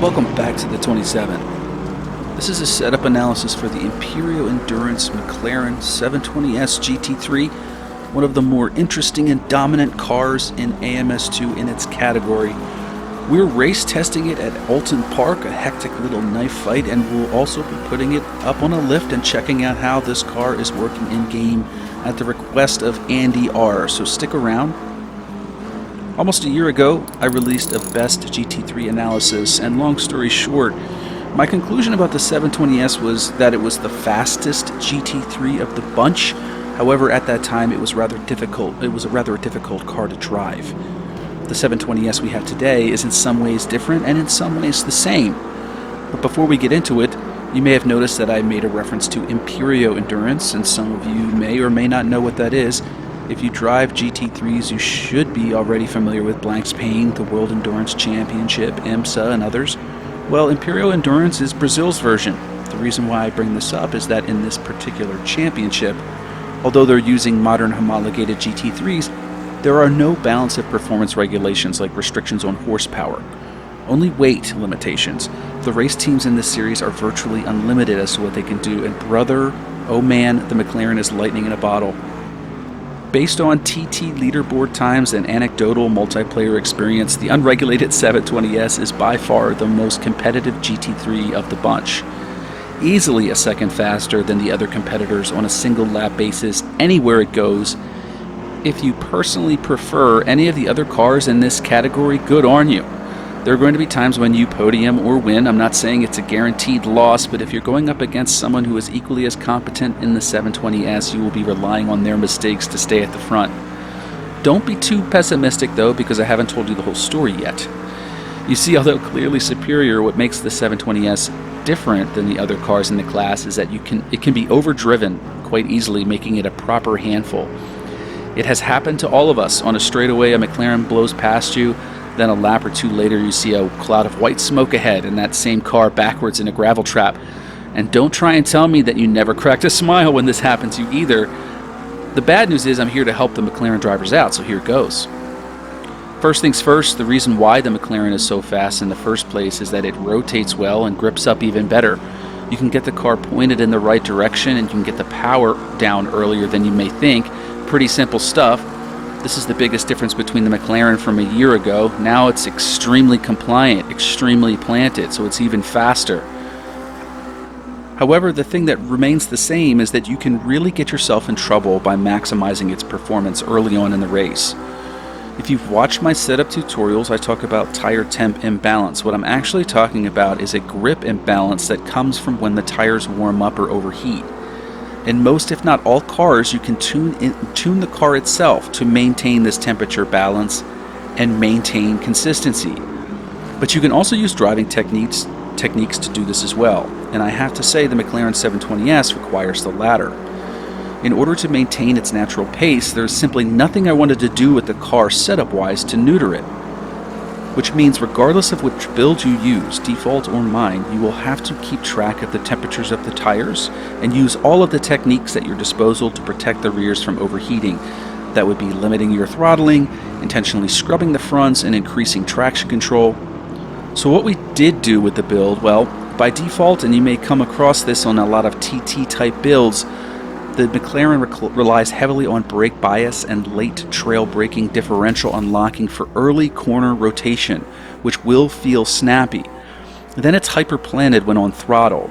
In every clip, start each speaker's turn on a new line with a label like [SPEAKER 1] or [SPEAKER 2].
[SPEAKER 1] Welcome back to the 27. This is a setup analysis for the Imperial Endurance McLaren 720S GT3, one of the more interesting and dominant cars in AMS2 in its category. We're race testing it at Oulton Park, a hectic little knife fight, and we'll also be putting it up on a lift and checking out how this car is working in-game at the request of Andy R. So stick around. Almost a year ago, I released a best GT3 analysis, and long story short, my conclusion about the 720S was that it was the fastest GT3 of the bunch. However, at that time, it was rather difficult. It was a rather difficult car to drive. The 720S we have today is in some ways different and in some ways the same. But before we get into it, you may have noticed that I made a reference to Imperial Endurance, and some of you may or may not know what that is. If you drive GT3s, you should be already familiar with Blank's Pain, the World Endurance Championship, IMSA, and others. Well, Imperial Endurance is Brazil's version. The reason why I bring this up is that in this particular championship, although they're using modern homologated GT3s, there are no balance of performance regulations like restrictions on horsepower. Only weight limitations. The race teams in this series are virtually unlimited as to what they can do, and brother, oh man, the McLaren is lightning in a bottle. Based on TT leaderboard times and anecdotal multiplayer experience, the unregulated 720S is by far the most competitive GT3 of the bunch. Easily a second faster than the other competitors on a single lap basis anywhere it goes. If you personally prefer any of the other cars in this category, good on you. There are going to be times when you podium or win. I'm not saying it's a guaranteed loss, but if you're going up against someone who is equally as competent in the 720S, you will be relying on their mistakes to stay at the front. Don't be too pessimistic though, because I haven't told you the whole story yet. You see, although clearly superior, what makes the 720S different than the other cars in the class is that it can be overdriven quite easily, making it a proper handful. It has happened to all of us. On a straightaway, a McLaren blows past you. Then a lap or two later, you see a cloud of white smoke ahead and that same car backwards in a gravel trap. And don't try and tell me that you never cracked a smile when this happened to you either. The bad news is I'm here to help the McLaren drivers out, so here it goes. First things first, the reason why the McLaren is so fast in the first place is that it rotates well and grips up even better. You can get the car pointed in the right direction and you can get the power down earlier than you may think. Pretty simple stuff. This is the biggest difference between the McLaren from a year ago. Now it's extremely compliant, extremely planted, so it's even faster. However, the thing that remains the same is that you can really get yourself in trouble by maximizing its performance early on in the race. If you've watched my setup tutorials, I talk about tire temp imbalance. What I'm actually talking about is a grip imbalance that comes from when the tires warm up or overheat. In most, if not all cars, you can tune the car itself to maintain this temperature balance and maintain consistency. But you can also use driving techniques to do this as well. And I have to say the McLaren 720S requires the latter. In order to maintain its natural pace, there's simply nothing I wanted to do with the car setup-wise to neuter it. Which means regardless of which build you use, default or mine, you will have to keep track of the temperatures of the tires and use all of the techniques at your disposal to protect the rears from overheating. That would be limiting your throttling, intentionally scrubbing the fronts, and increasing traction control. So what we did do with the build, well, by default, and you may come across this on a lot of TT type builds, the McLaren relies heavily on brake bias and late trail braking differential unlocking for early corner rotation, which will feel snappy. Then it's hyper-planted when on throttle.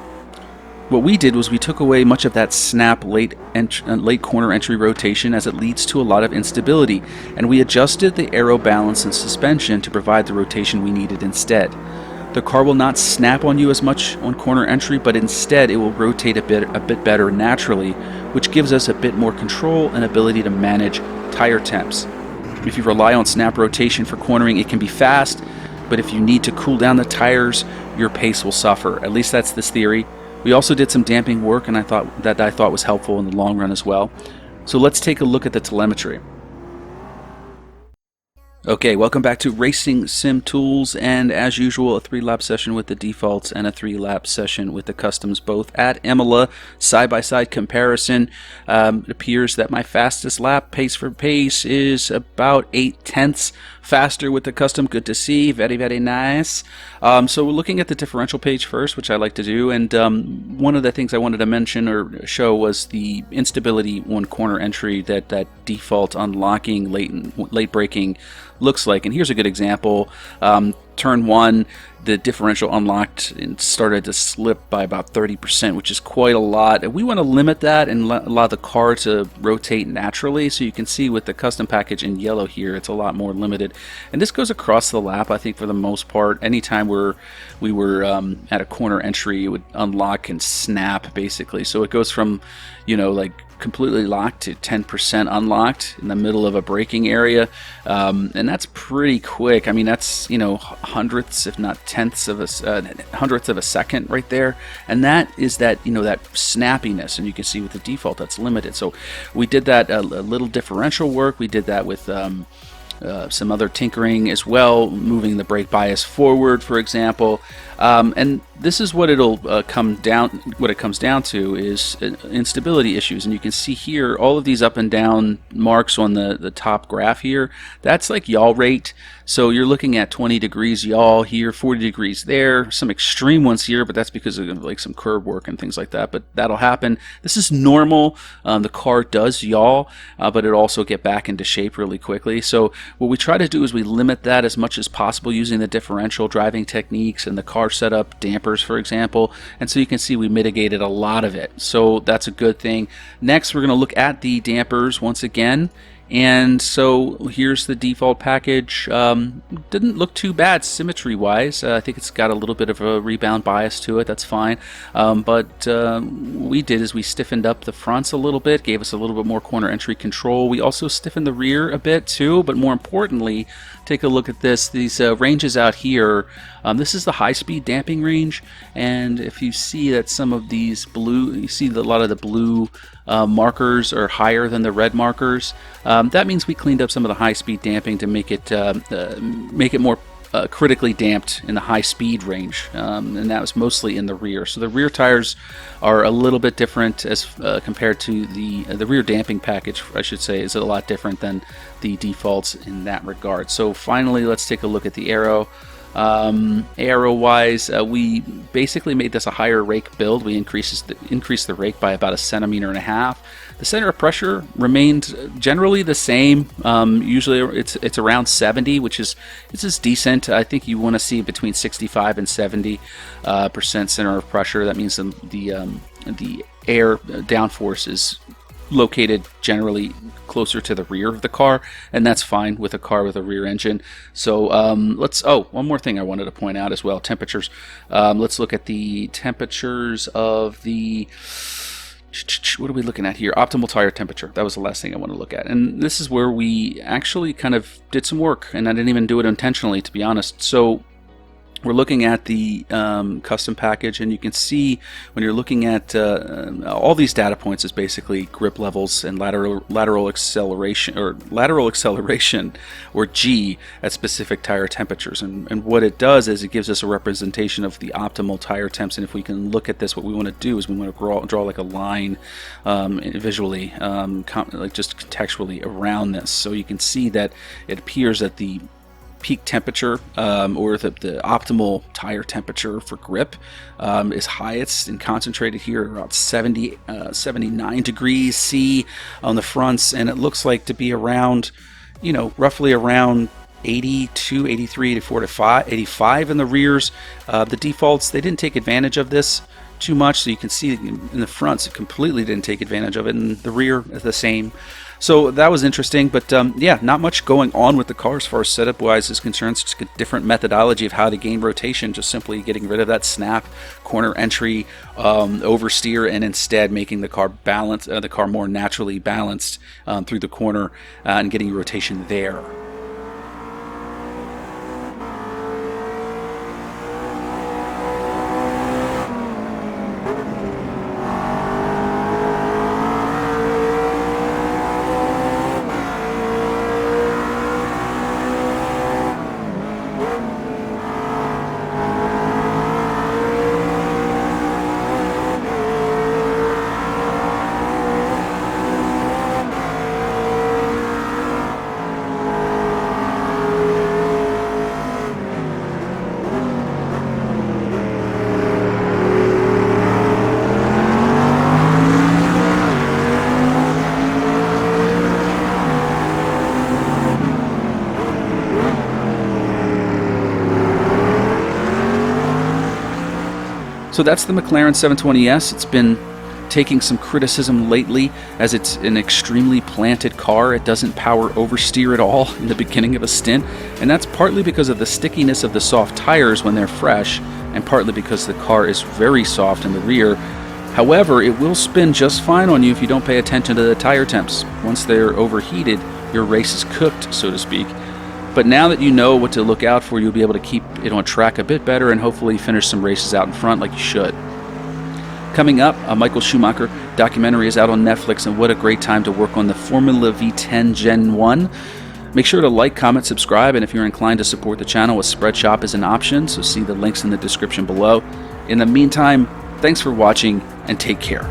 [SPEAKER 1] What we did was we took away much of that snap late corner entry rotation, as it leads to a lot of instability, and we adjusted the aero balance and suspension to provide the rotation we needed instead. The car will not snap on you as much on corner entry, but instead it will rotate a bit better naturally, which gives us a bit more control and ability to manage tire temps. If you rely on snap rotation for cornering, it can be fast, but if you need to cool down the tires, your pace will suffer. At least that's this theory. We also did some damping work, and I thought was helpful in the long run as well. So let's take a look at the telemetry. Okay, welcome back to Racing Sim Tools, and as usual, a 3-lap session with the defaults and a 3-lap session with the customs, both at Imola. Side-by-side comparison. It appears that my fastest lap, pace for pace, is about 8/10 faster with the custom. Good to see. Very, very nice. So we're looking at the differential page first, which I like to do, and one of the things I wanted to mention or show was the instability one corner entry that default unlocking late braking looks like. And here's a good example. Turn 1, the differential unlocked and started to slip by about 30%, which is quite a lot. And we want to limit that and allow the car to rotate naturally. So you can see with the custom package in yellow here, it's a lot more limited. And this goes across the lap, I think, for the most part. Anytime we were at a corner entry, it would unlock and snap, basically. So it goes from, like completely locked to 10% unlocked in the middle of a braking area, and that's pretty quick. I mean, that's hundredths, if not tenths of a second right there, and that is that snappiness. And you can see with the default that's limited. So we did that a little differential work. We did that with some other tinkering as well, moving the brake bias forward, for example. And this is what it comes down to is instability issues. And you can see here all of these up and down marks on the top graph here. That's like yaw rate. So you're looking at 20 degrees yaw here, 40 degrees there, some extreme ones here, but that's because of like some curb work and things like that. But that'll happen. This is normal. The car does yaw, but it also get back into shape really quickly. So what we try to do is we limit that as much as possible using the differential driving techniques and the car setup, dampers, for example. And so you can see we mitigated a lot of it. So that's a good thing. Next, we're going to look at the dampers once again. And so here's the default package. Didn't look too bad symmetry wise. I think it's got a little bit of a rebound bias to it. That's fine. But what we did is we stiffened up the fronts a little bit, gave us a little bit more corner entry control. We also stiffened the rear a bit too, but more importantly, take a look at this. These ranges out here, this is the high-speed damping range, and if you see that some of these blue, you see a lot of the blue markers are higher than the red markers. That means we cleaned up some of the high-speed damping to make it more critically damped in the high-speed range, and that was mostly in the rear. So the rear tires are a little bit different as compared to the rear damping package, I should say, is a lot different than the defaults in that regard. So finally, let's take a look at the aero. Aero wise, we basically made this a higher rake build. We increased the rake by about 1.5 centimeters. The center of pressure remained generally the same. Usually it's around 70, which is decent. I think you want to see between 65 and 70% center of pressure. That means the air downforce is located generally closer to the rear of the car, and that's fine with a car with a rear engine. So one more thing I wanted to point out as well, temperatures. Let's look at the temperatures of the, what are we looking at here? Optimal tire temperature. That was the last thing I want to look at, and this is where we actually kind of did some work, and I didn't even do it intentionally, to be honest. So we're looking at the custom package, and you can see when you're looking at all these data points is basically grip levels and lateral acceleration or G at specific tire temperatures. And what it does is it gives us a representation of the optimal tire temps. And if we can look at this, what we want to do is we want to draw like a line visually, like just contextually around this. So you can see that it appears that the peak temperature or the optimal tire temperature for grip is highest and concentrated here at about 79 degrees C on the fronts, and it looks like to be around, roughly around 82, 83, 84, 85 in the rears. The defaults, they didn't take advantage of this too much, so you can see in the fronts it completely didn't take advantage of it, and the rear is the same. So that was interesting, but yeah, not much going on with the car as far as setup wise is concerned. It's just a different methodology of how to gain rotation, just simply getting rid of that snap, corner entry, oversteer, and instead making the car the car more naturally balanced through the corner and getting rotation there. So that's the McLaren 720S. It's been taking some criticism lately as it's an extremely planted car. It doesn't power oversteer at all in the beginning of a stint, and that's partly because of the stickiness of the soft tires when they're fresh, and partly because the car is very soft in the rear. However, it will spin just fine on you if you don't pay attention to the tire temps. Once they're overheated, your race is cooked, so to speak. But now that you know what to look out for, you'll be able to keep it on track a bit better and hopefully finish some races out in front like you should. Coming up, a Michael Schumacher documentary is out on Netflix, and what a great time to work on the Formula V10 Gen 1. Make sure to like, comment, subscribe, and if you're inclined to support the channel, a spread shop is an option, so see the links in the description below. In the meantime, thanks for watching, and take care.